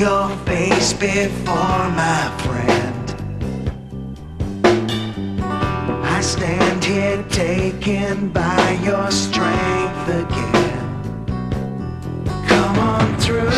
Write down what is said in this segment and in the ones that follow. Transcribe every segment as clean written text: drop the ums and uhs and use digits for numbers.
your face before my friend. I stand here taken by your strength again. Come on through.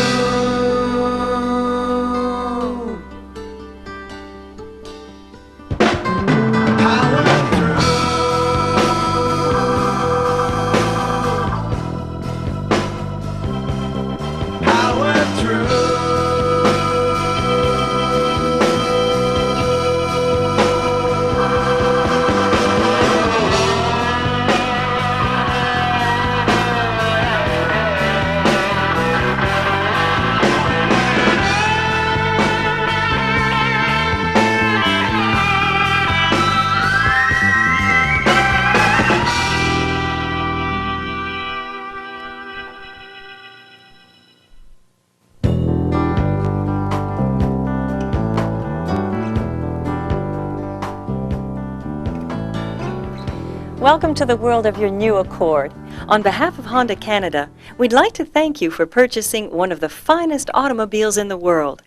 Welcome to the world of your new Accord. On behalf of Honda Canada, we'd like to thank you for purchasing one of the finest automobiles in the world.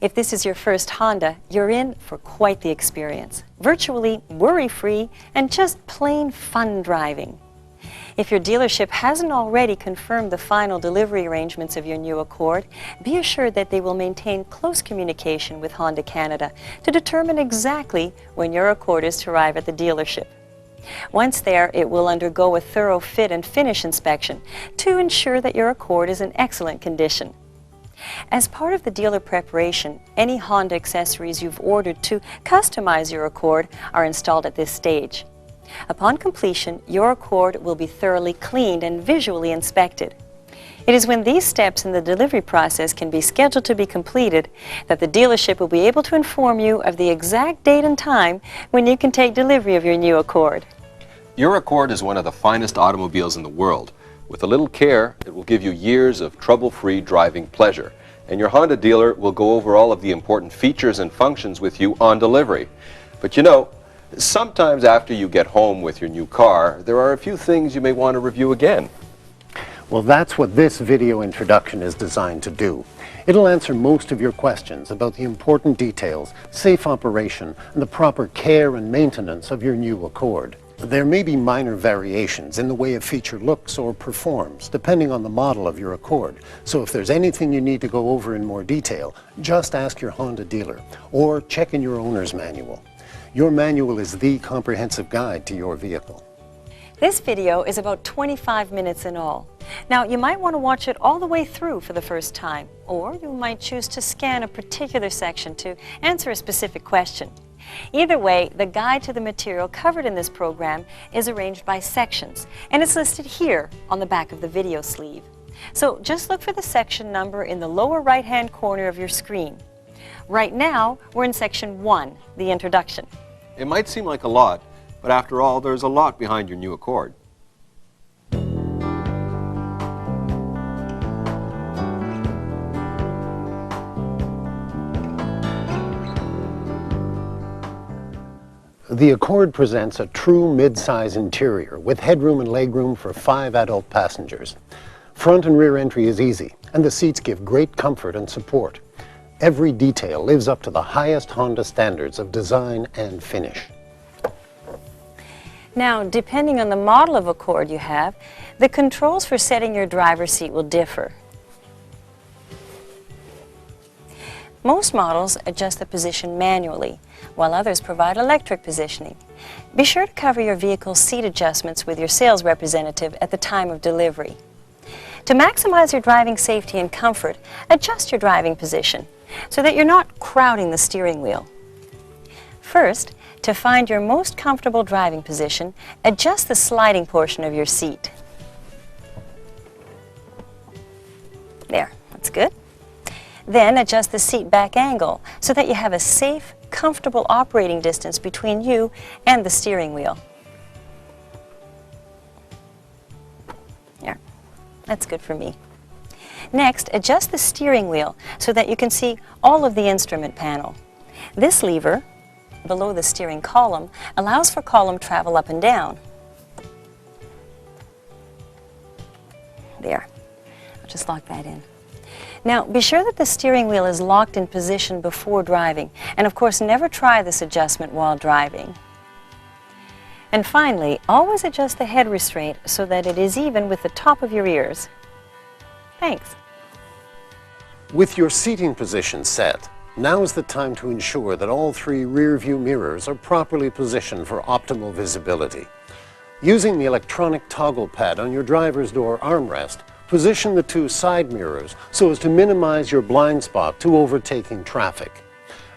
If this is your first Honda, you're in for quite the experience. Virtually worry-free and just plain fun driving. If your dealership hasn't already confirmed the final delivery arrangements of your new Accord, be assured that they will maintain close communication with Honda Canada to determine exactly when your Accord is to arrive at the dealership. Once there, it will undergo a thorough fit and finish inspection to ensure that your Accord is in excellent condition. As part of the dealer preparation, any Honda accessories you've ordered to customize your Accord are installed at this stage. Upon completion, your Accord will be thoroughly cleaned and visually inspected. It is when these steps in the delivery process can be scheduled to be completed that the dealership will be able to inform you of the exact date and time when you can take delivery of your new Accord. Your Accord is one of the finest automobiles in the world. With a little care, it will give you years of trouble-free driving pleasure. And your Honda dealer will go over all of the important features and functions with you on delivery. But you know, sometimes after you get home with your new car, there are a few things you may want to review again. Well, that's what this video introduction is designed to do. It'll answer most of your questions about the important details, safe operation, and the proper care and maintenance of your new Accord. There may be minor variations in the way a feature looks or performs, depending on the model of your Accord. So if there's anything you need to go over in more detail, just ask your Honda dealer or check in your owner's manual. Your manual is the comprehensive guide to your vehicle. This video is about 25 minutes in all. Now, you might want to watch it all the way through for the first time, or you might choose to scan a particular section to answer a specific question. Either way, the guide to the material covered in this program is arranged by sections, and it's listed here on the back of the video sleeve. So just look for the section number in the lower right-hand corner of your screen. Right now, we're in section 1, the introduction. It might seem like a lot, but after all, there's a lot behind your new Accord. The Accord presents a true mid-size interior with headroom and legroom for 5 adult passengers. Front and rear entry is easy, and the seats give great comfort and support. Every detail lives up to the highest Honda standards of design and finish. Now, depending on the model of Accord you have, the controls for setting your driver's seat will differ. Most models adjust the position manually, while others provide electric positioning. Be sure to cover your vehicle's seat adjustments with your sales representative at the time of delivery. To maximize your driving safety and comfort, adjust your driving position so that you're not crowding the steering wheel. First, to find your most comfortable driving position, adjust the sliding portion of your seat. There, that's good. Then adjust the seat back angle so that you have a safe, comfortable operating distance between you and the steering wheel. There, that's good for me. Next, adjust the steering wheel so that you can see all of the instrument panel. This lever, below the steering column, allows for column travel up and down. There, I'll just lock that in. Now, be sure that the steering wheel is locked in position before driving, and of course, never try this adjustment while driving. And finally, always adjust the head restraint so that it is even with the top of your ears. Thanks. With your seating position set, now is the time to ensure that all 3 rear view mirrors are properly positioned for optimal visibility. Using the electronic toggle pad on your driver's door armrest, position the 2 side mirrors so as to minimize your blind spot to overtaking traffic.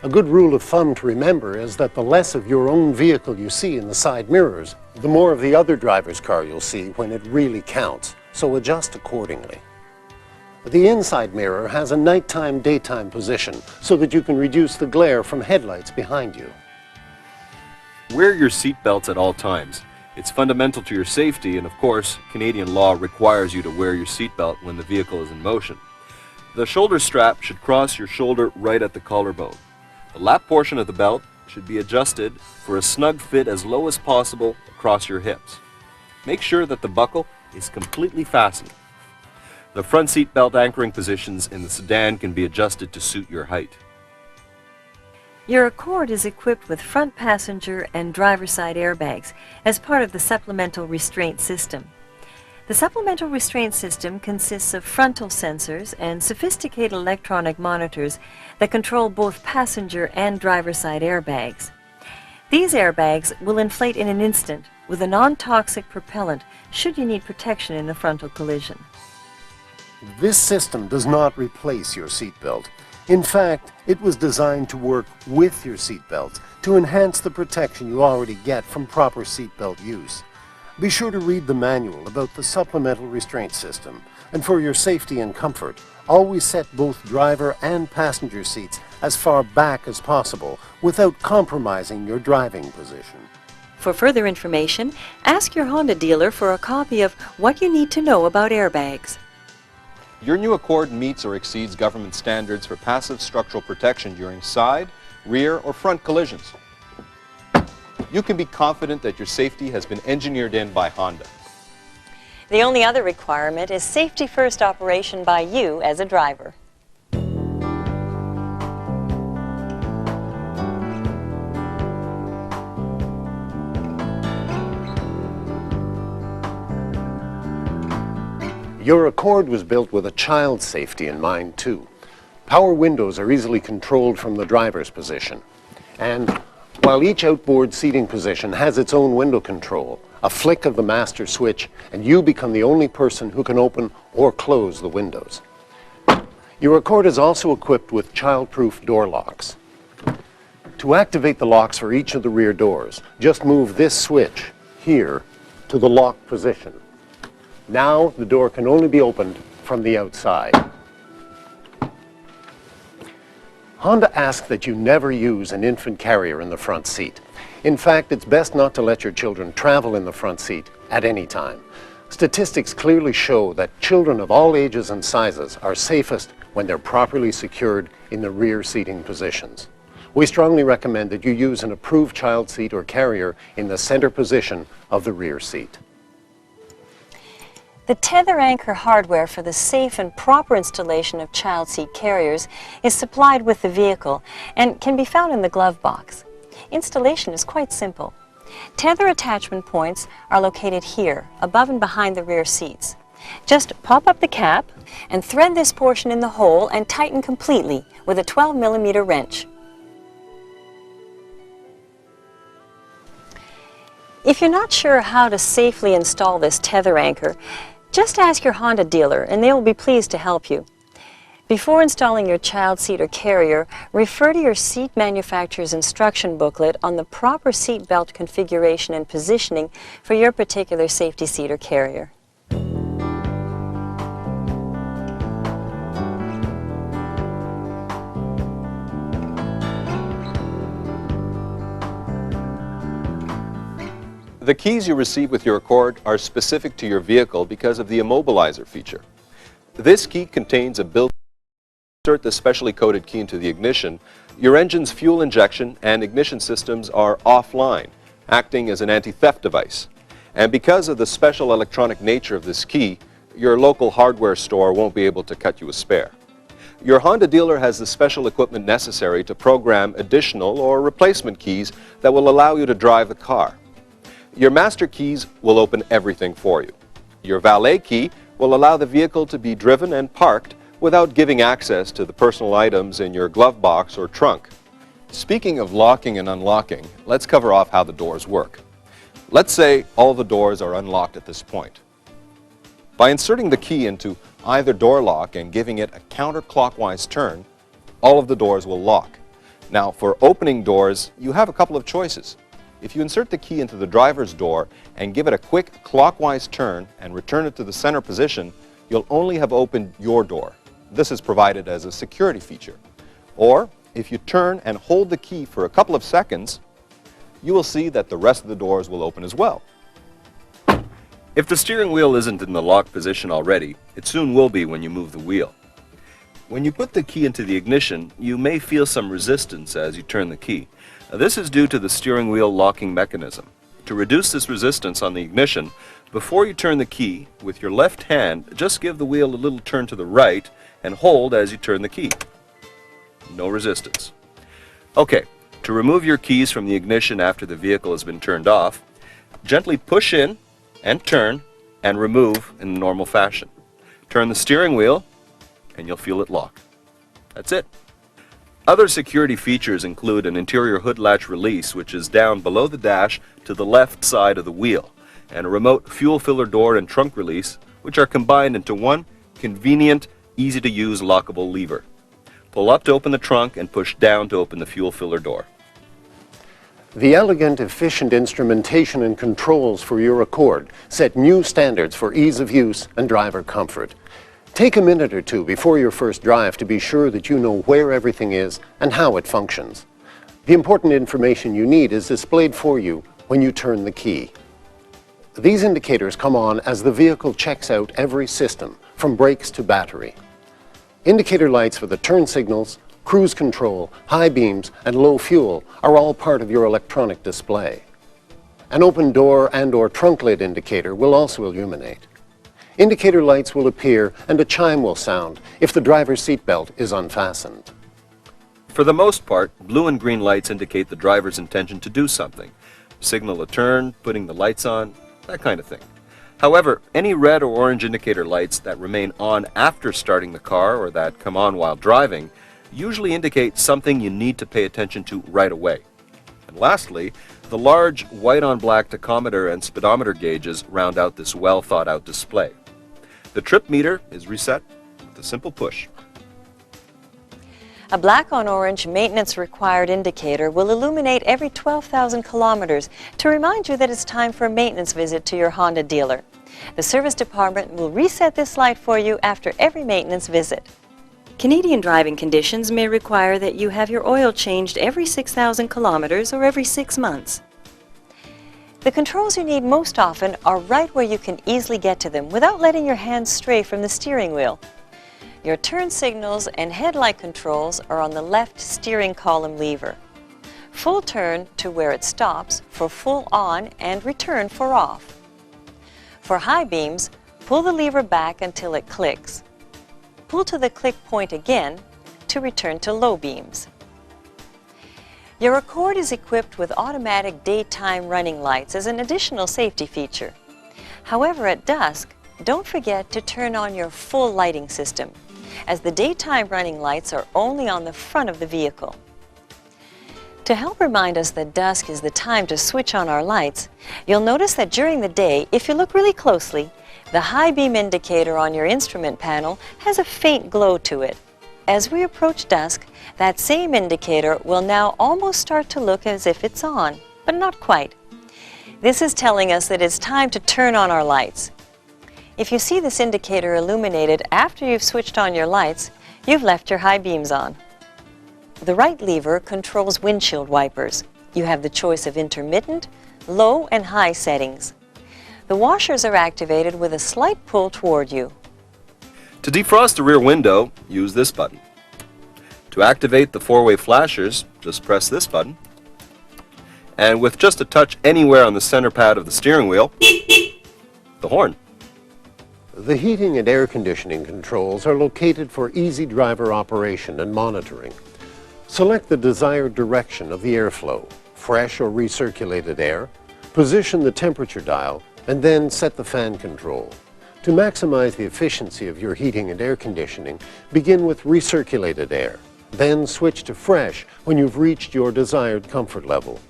A good rule of thumb to remember is that the less of your own vehicle you see in the side mirrors, the more of the other driver's car you'll see when it really counts, so adjust accordingly. The inside mirror has a nighttime-daytime position so that you can reduce the glare from headlights behind you. Wear your seat belts at all times. It's fundamental to your safety, and of course, Canadian law requires you to wear your seatbelt when the vehicle is in motion. The shoulder strap should cross your shoulder right at the collarbone. The lap portion of the belt should be adjusted for a snug fit as low as possible across your hips. Make sure that the buckle is completely fastened. The front seat belt anchoring positions in the sedan can be adjusted to suit your height. Your Accord is equipped with front passenger and driver's side airbags as part of the supplemental restraint system. The supplemental restraint system consists of frontal sensors and sophisticated electronic monitors that control both passenger and driver's side airbags. These airbags will inflate in an instant with a non-toxic propellant should you need protection in a frontal collision. This system does not replace your seatbelt. In fact, it was designed to work with your seatbelt to enhance the protection you already get from proper seatbelt use. Be sure to read the manual about the supplemental restraint system, and for your safety and comfort, always set both driver and passenger seats as far back as possible without compromising your driving position. For further information, ask your Honda dealer for a copy of What You Need to Know About Airbags. Your new Accord meets or exceeds government standards for passive structural protection during side, rear, or front collisions. You can be confident that your safety has been engineered in by Honda. The only other requirement is safety first operation by you as a driver. Your Accord was built with a child's safety in mind, too. Power windows are easily controlled from the driver's position. And while each outboard seating position has its own window control, a flick of the master switch and you become the only person who can open or close the windows. Your Accord is also equipped with child-proof door locks. To activate the locks for each of the rear doors, just move this switch here to the lock position. Now the door can only be opened from the outside. Honda asks that you never use an infant carrier in the front seat. In fact, it's best not to let your children travel in the front seat at any time. Statistics clearly show that children of all ages and sizes are safest when they're properly secured in the rear seating positions. We strongly recommend that you use an approved child seat or carrier in the center position of the rear seat. The tether anchor hardware for the safe and proper installation of child seat carriers is supplied with the vehicle and can be found in the glove box. Installation is quite simple. Tether attachment points are located here, above and behind the rear seats. Just pop up the cap and thread this portion in the hole and tighten completely with a 12mm wrench. If you're not sure how to safely install this tether anchor, just ask your Honda dealer and they will be pleased to help you. Before installing your child seat or carrier, refer to your seat manufacturer's instruction booklet on the proper seat belt configuration and positioning for your particular safety seat or carrier. The keys you receive with your Accord are specific to your vehicle because of the immobilizer feature. This key contains a built-in. Insert the specially coded key into the ignition, your engine's fuel injection and ignition systems are offline, acting as an anti-theft device. And because of the special electronic nature of this key, your local hardware store won't be able to cut you a spare. Your Honda dealer has the special equipment necessary to program additional or replacement keys that will allow you to drive the car. Your master keys will open everything for you. Your valet key will allow the vehicle to be driven and parked without giving access to the personal items in your glove box or trunk. Speaking of locking and unlocking, let's cover off how the doors work. Let's say all the doors are unlocked at this point. By inserting the key into either door lock and giving it a counterclockwise turn, all of the doors will lock. Now, for opening doors, you have a couple of choices. If you insert the key into the driver's door and give it a quick clockwise turn and return it to the center position, you'll only have opened your door. This is provided as a security feature. Or, if you turn and hold the key for a couple of seconds, you will see that the rest of the doors will open as well. If the steering wheel isn't in the lock position already, it soon will be when you move the wheel. When you put the key into the ignition, you may feel some resistance as you turn the key. This is due to the steering wheel locking mechanism. To reduce this resistance on the ignition, before you turn the key, with your left hand, just give the wheel a little turn to the right and hold as you turn the key. No resistance. Okay, to remove your keys from the ignition after the vehicle has been turned off, gently push in and turn and remove in the normal fashion. Turn the steering wheel and you'll feel it lock. That's it. Other security features include an interior hood latch release, which is down below the dash to the left side of the wheel, and a remote fuel filler door and trunk release, which are combined into one convenient, easy-to-use lockable lever. Pull up to open the trunk and push down to open the fuel filler door. The elegant, efficient instrumentation and controls for your Accord set new standards for ease of use and driver comfort. Take a minute or two before your first drive to be sure that you know where everything is and how it functions. The important information you need is displayed for you when you turn the key. These indicators come on as the vehicle checks out every system, from brakes to battery. Indicator lights for the turn signals, cruise control, high beams, and low fuel are all part of your electronic display. An open door and/or trunk lid indicator will also illuminate. Indicator lights will appear and a chime will sound if the driver's seatbelt is unfastened. For the most part, blue and green lights indicate the driver's intention to do something. Signal a turn, putting the lights on, that kind of thing. However, any red or orange indicator lights that remain on after starting the car or that come on while driving usually indicate something you need to pay attention to right away. And lastly, the large white-on-black tachometer and speedometer gauges round out this well-thought-out display. The trip meter is reset with a simple push. A black-on-orange maintenance required indicator will illuminate every 12,000 kilometers to remind you that it's time for a maintenance visit to your Honda dealer. The service department will reset this light for you after every maintenance visit. Canadian driving conditions may require that you have your oil changed every 6,000 kilometers or every 6 months. The controls you need most often are right where you can easily get to them without letting your hands stray from the steering wheel. Your turn signals and headlight controls are on the left steering column lever. Full turn to where it stops for full on and return for off. For high beams, pull the lever back until it clicks. Pull to the click point again to return to low beams. Your Accord is equipped with automatic daytime running lights as an additional safety feature. However, at dusk, don't forget to turn on your full lighting system, as the daytime running lights are only on the front of the vehicle. To help remind us that dusk is the time to switch on our lights, you'll notice that during the day, if you look really closely, the high beam indicator on your instrument panel has a faint glow to it. As we approach dusk, that same indicator will now almost start to look as if it's on, but not quite. This is telling us that it's time to turn on our lights. If you see this indicator illuminated after you've switched on your lights, you've left your high beams on. The right lever controls windshield wipers. You have the choice of intermittent, low, and high settings. The washers are activated with a slight pull toward you. To defrost the rear window, use this button. To activate the four-way flashers, just press this button. And with just a touch anywhere on the center pad of the steering wheel, the horn. The heating and air conditioning controls are located for easy driver operation and monitoring. Select the desired direction of the airflow, fresh or recirculated air, position the temperature dial, and then set the fan control. To maximize the efficiency of your heating and air conditioning, begin with recirculated air. Then switch to fresh when you've reached your desired comfort level.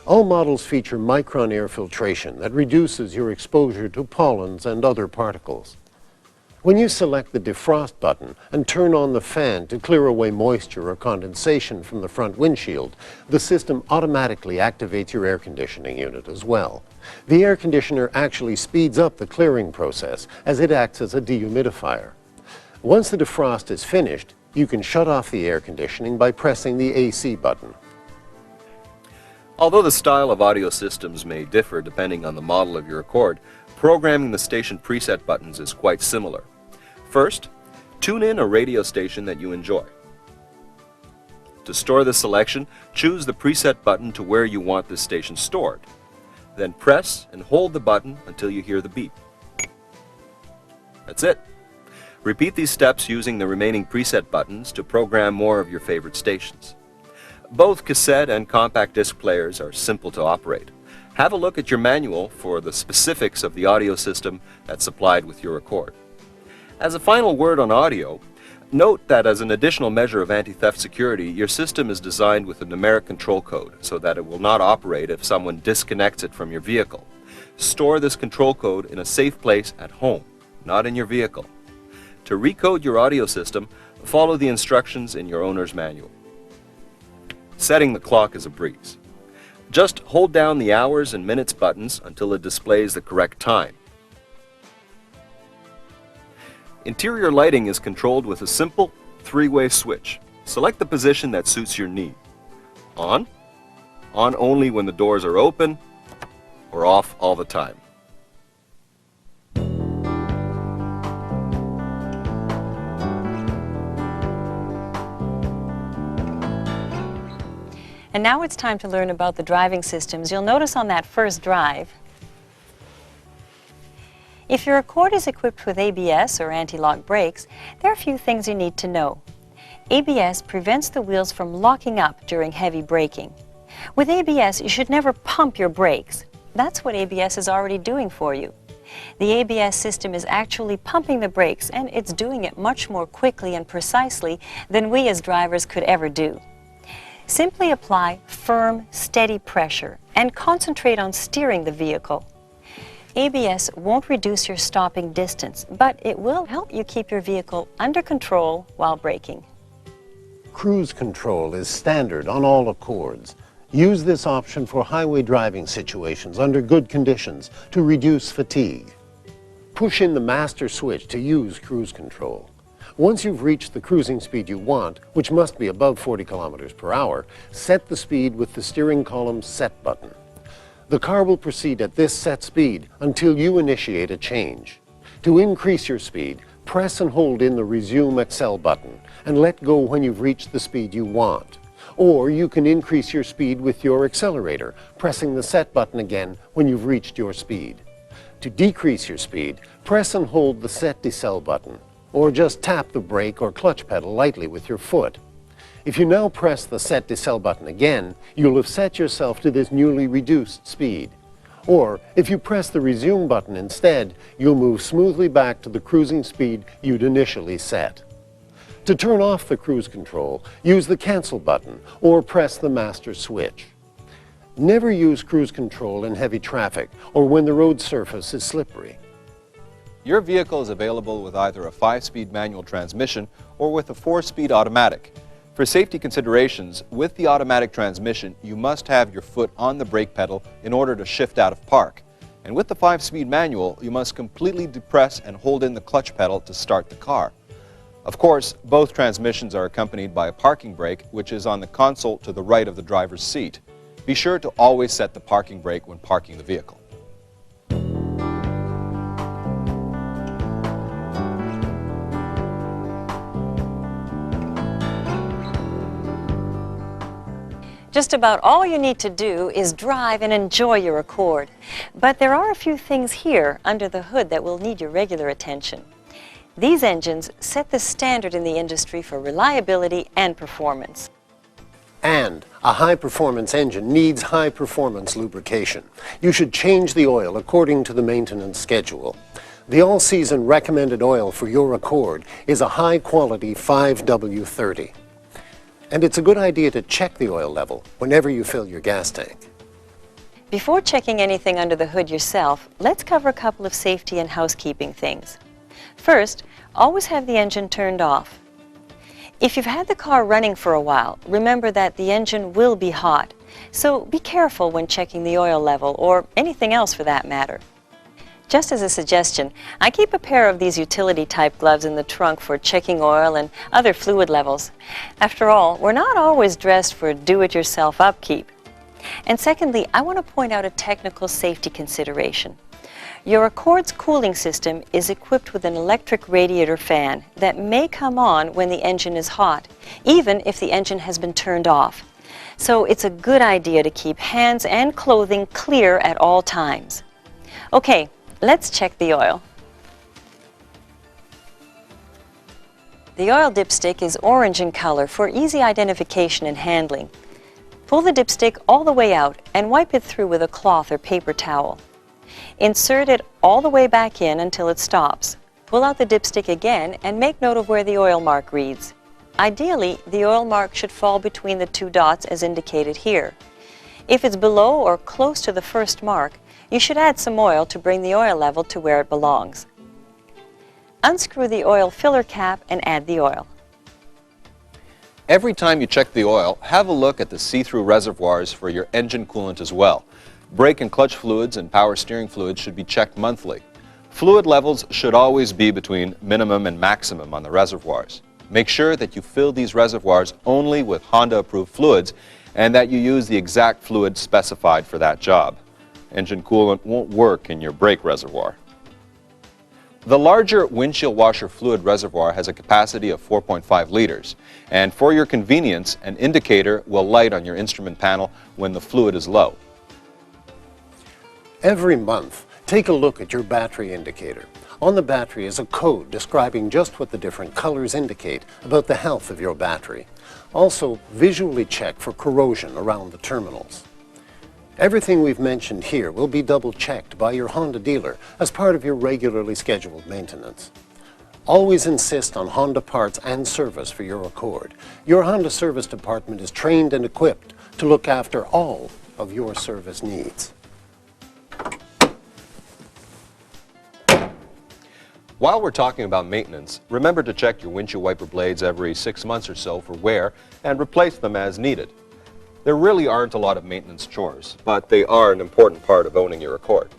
All models feature micron air filtration that reduces your exposure to pollens and other particles. When you select the defrost button and turn on the fan to clear away moisture or condensation from the front windshield, the system automatically activates your air conditioning unit as well. The air conditioner actually speeds up the clearing process as it acts as a dehumidifier. Once the defrost is finished, you can shut off the air conditioning by pressing the AC button. Although the style of audio systems may differ depending on the model of your Accord, programming the station preset buttons is quite similar. First, tune in a radio station that you enjoy. To store the selection, choose the preset button to where you want this station stored. Then press and hold the button until you hear the beep. That's it. Repeat these steps using the remaining preset buttons to program more of your favorite stations. Both cassette and compact disc players are simple to operate. Have a look at your manual for the specifics of the audio system that's supplied with your Accord. As a final word on audio, note that as an additional measure of anti-theft security, your system is designed with a numeric control code so that it will not operate if someone disconnects it from your vehicle. Store this control code in a safe place at home, not in your vehicle. To recode your audio system, follow the instructions in your owner's manual. Setting the clock is a breeze. Just hold down the hours and minutes buttons until it displays the correct time. Interior lighting is controlled with a simple three-way switch. Select the position that suits your need. On only when the doors are open, or off all the time. And now it's time to learn about the driving systems. You'll notice on that first drive, if your Accord is equipped with ABS or anti-lock brakes, there are a few things you need to know. ABS prevents the wheels from locking up during heavy braking. With ABS, you should never pump your brakes. That's what ABS is already doing for you. The ABS system is actually pumping the brakes, and it's doing it much more quickly and precisely than we as drivers could ever do. Simply apply firm, steady pressure and concentrate on steering the vehicle. ABS won't reduce your stopping distance, but it will help you keep your vehicle under control while braking. Cruise control is standard on all Accords. Use this option for highway driving situations under good conditions to reduce fatigue. Push in the master switch to use cruise control. Once you've reached the cruising speed you want, which must be above 40 kilometers per hour, set the speed with the steering column's set button. The car will proceed at this set speed until you initiate a change. To increase your speed, press and hold in the Resume Accel button and let go when you've reached the speed you want. Or you can increase your speed with your accelerator, pressing the set button again when you've reached your speed. To decrease your speed, press and hold the Set Decel button, or just tap the brake or clutch pedal lightly with your foot. If you now press the Set Decel button again, you'll have set yourself to this newly reduced speed. Or, if you press the Resume button instead, you'll move smoothly back to the cruising speed you'd initially set. To turn off the cruise control, use the Cancel button or press the master switch. Never use cruise control in heavy traffic or when the road surface is slippery. Your vehicle is available with either a 5-speed manual transmission or with a 4-speed automatic. For safety considerations, with the automatic transmission, you must have your foot on the brake pedal in order to shift out of park. And with the 5-speed manual, you must completely depress and hold in the clutch pedal to start the car. Of course, both transmissions are accompanied by a parking brake, which is on the console to the right of the driver's seat. Be sure to always set the parking brake when parking the vehicle. Just about all you need to do is drive and enjoy your Accord. But there are a few things here under the hood that will need your regular attention. These engines set the standard in the industry for reliability and performance. And a high-performance engine needs high-performance lubrication. You should change the oil according to the maintenance schedule. The all-season recommended oil for your Accord is a high-quality 5W30. And it's a good idea to check the oil level whenever you fill your gas tank. Before checking anything under the hood yourself, let's cover a couple of safety and housekeeping things. First, always have the engine turned off. If you've had the car running for a while, remember that the engine will be hot, so be careful when checking the oil level or anything else for that matter. Just as a suggestion, I keep a pair of these utility-type gloves in the trunk for checking oil and other fluid levels. After all, we're not always dressed for do-it-yourself upkeep. And secondly, I want to point out a technical safety consideration. Your Accord's cooling system is equipped with an electric radiator fan that may come on when the engine is hot, even if the engine has been turned off. So it's a good idea to keep hands and clothing clear at all times. Okay, let's check the oil. The oil dipstick is orange in color for easy identification and handling. Pull the dipstick all the way out and wipe it through with a cloth or paper towel. Insert it all the way back in until it stops. Pull out the dipstick again and make note of where the oil mark reads. Ideally, the oil mark should fall between the two dots as indicated here. If it's below or close to the first mark, you should add some oil to bring the oil level to where it belongs. Unscrew the oil filler cap and add the oil. Every time you check the oil, have a look at the see-through reservoirs for your engine coolant as well. Brake and clutch fluids and power steering fluids should be checked monthly. Fluid levels should always be between minimum and maximum on the reservoirs. Make sure that you fill these reservoirs only with Honda-approved fluids and that you use the exact fluid specified for that job. Engine coolant won't work in your brake reservoir. The larger windshield washer fluid reservoir has a capacity of 4.5 liters, and for your convenience, an indicator will light on your instrument panel when the fluid is low. Every month, take a look at your battery indicator. On the battery is a code describing just what the different colors indicate about the health of your battery. Also, visually check for corrosion around the terminals. Everything we've mentioned here will be double-checked by your Honda dealer as part of your regularly scheduled maintenance. Always insist on Honda parts and service for your Accord. Your Honda service department is trained and equipped to look after all of your service needs. While we're talking about maintenance, remember to check your windshield wiper blades every 6 months or so for wear and replace them as needed. There really aren't a lot of maintenance chores, but they are an important part of owning your Accord.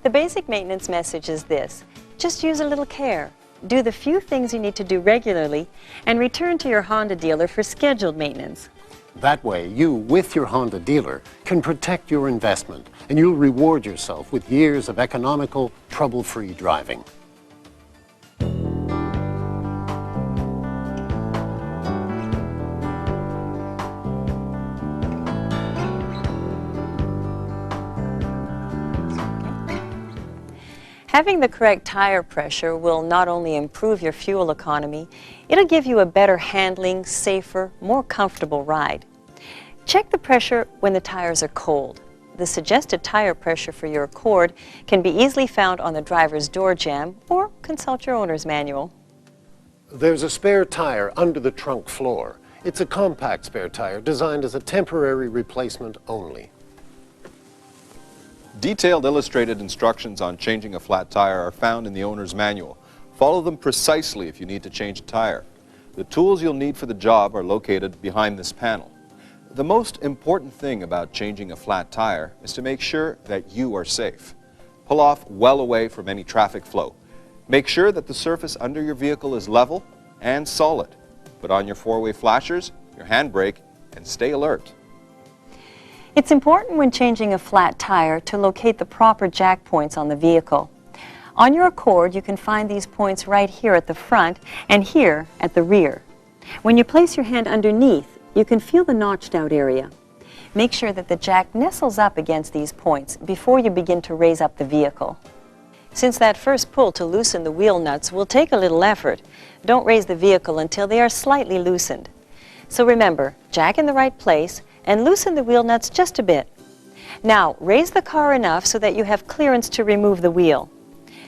The basic maintenance message is this: just use a little care. Do the few things you need to do regularly and return to your Honda dealer for scheduled maintenance. That way, you, with your Honda dealer, can protect your investment and you'll reward yourself with years of economical, trouble-free driving. Having the correct tire pressure will not only improve your fuel economy, it'll give you a better handling, safer, more comfortable ride. Check the pressure when the tires are cold. The suggested tire pressure for your Accord can be easily found on the driver's door jamb or consult your owner's manual. There's a spare tire under the trunk floor. It's a compact spare tire designed as a temporary replacement only. Detailed illustrated instructions on changing a flat tire are found in the owner's manual. Follow them precisely if you need to change a tire. The tools you'll need for the job are located behind this panel. The most important thing about changing a flat tire is to make sure that you are safe. Pull off well away from any traffic flow. Make sure that the surface under your vehicle is level and solid. Put on your four-way flashers, your handbrake, and stay alert. It's important when changing a flat tire to locate the proper jack points on the vehicle. On your Accord, you can find these points right here at the front and here at the rear. When you place your hand underneath, you can feel the notched out area. Make sure that the jack nestles up against these points before you begin to raise up the vehicle. Since that first pull to loosen the wheel nuts will take a little effort, don't raise the vehicle until they are slightly loosened. So remember, jack in the right place and loosen the wheel nuts just a bit. Now, raise the car enough so that you have clearance to remove the wheel.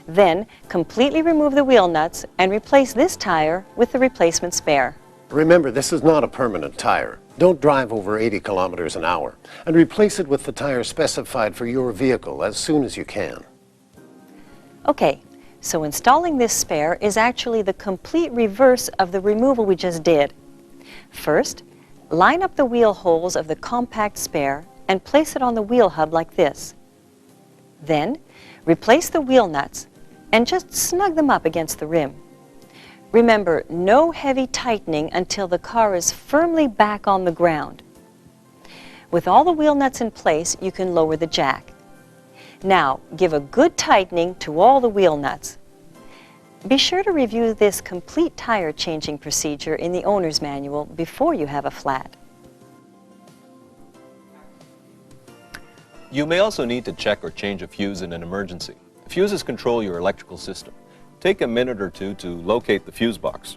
Then, completely remove the wheel nuts and replace this tire with the replacement spare. Remember, this is not a permanent tire. Don't drive over 80 kilometers an hour, and replace it with the tire specified for your vehicle as soon as you can. Okay, so installing this spare is actually the complete reverse of the removal we just did. First, line up the wheel holes of the compact spare and place it on the wheel hub like this. Then, replace the wheel nuts and just snug them up against the rim. Remember, no heavy tightening until the car is firmly back on the ground. With all the wheel nuts in place, you can lower the jack. Now, give a good tightening to all the wheel nuts. Be sure to review this complete tire changing procedure in the owner's manual before you have a flat. You may also need to check or change a fuse in an emergency. Fuses control your electrical system. Take a minute or two to locate the fuse box.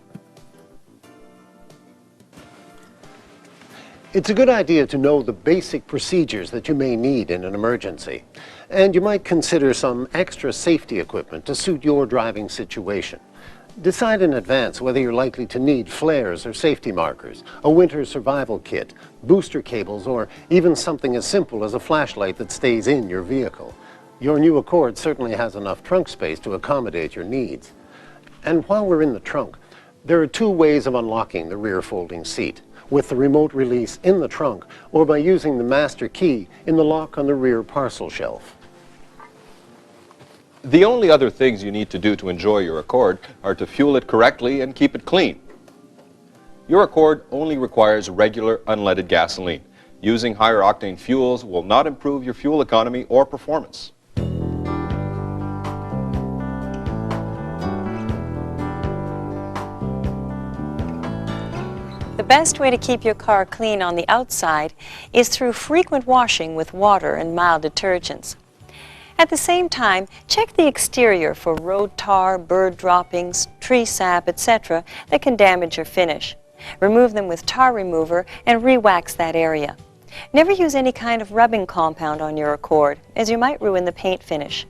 It's a good idea to know the basic procedures that you may need in an emergency, and you might consider some extra safety equipment to suit your driving situation. Decide in advance whether you're likely to need flares or safety markers, a winter survival kit, booster cables, or even something as simple as a flashlight that stays in your vehicle. Your new Accord certainly has enough trunk space to accommodate your needs. And while we're in the trunk, there are two ways of unlocking the rear folding seat: with the remote release in the trunk, or by using the master key in the lock on the rear parcel shelf. The only other things you need to do to enjoy your Accord are to fuel it correctly and keep it clean. Your Accord only requires regular unleaded gasoline. Using higher octane fuels will not improve your fuel economy or performance. The best way to keep your car clean on the outside is through frequent washing with water and mild detergents. At the same time, check the exterior for road tar, bird droppings, tree sap, etc. that can damage your finish. Remove them with tar remover and re-wax that area. Never use any kind of rubbing compound on your Accord, as you might ruin the paint finish.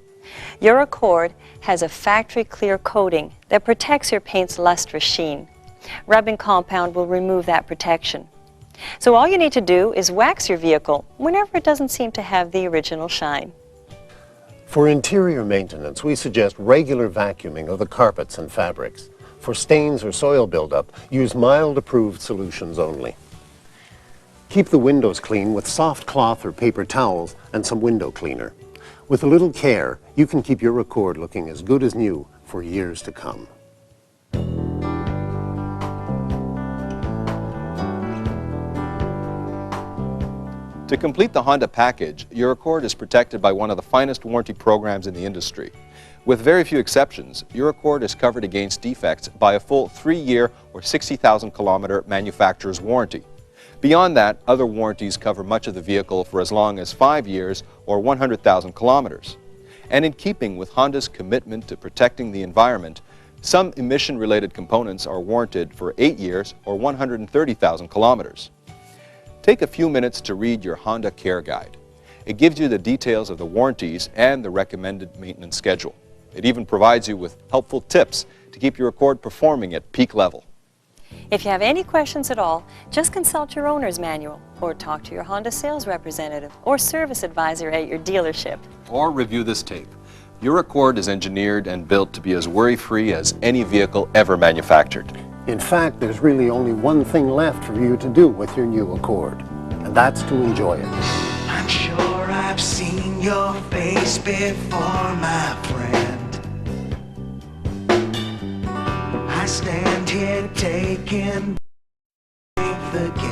Your Accord has a factory clear coating that protects your paint's lustrous sheen. Rubbing compound will remove that protection. So all you need to do is wax your vehicle whenever it doesn't seem to have the original shine. For interior maintenance, we suggest regular vacuuming of the carpets and fabrics. For stains or soil buildup, use mild-approved solutions only. Keep the windows clean with soft cloth or paper towels and some window cleaner. With a little care, you can keep your Accord looking as good as new for years to come. To complete the Honda package, your Accord is protected by one of the finest warranty programs in the industry. With very few exceptions, your Accord is covered against defects by a full 3-year or 60,000 kilometer manufacturer's warranty. Beyond that, other warranties cover much of the vehicle for as long as 5 years or 100,000 kilometers. And in keeping with Honda's commitment to protecting the environment, some emission-related components are warranted for 8 years or 130,000 kilometers. Take a few minutes to read your Honda Care Guide. It gives you the details of the warranties and the recommended maintenance schedule. It even provides you with helpful tips to keep your Accord performing at peak level. If you have any questions at all, just consult your owner's manual or talk to your Honda sales representative or service advisor at your dealership. Or review this tape. Your Accord is engineered and built to be as worry-free as any vehicle ever manufactured. In fact, there's really only one thing left for you to do with your new Accord, and that's to enjoy it. I'm sure I've seen your face before, my friend. I stand here taking the game.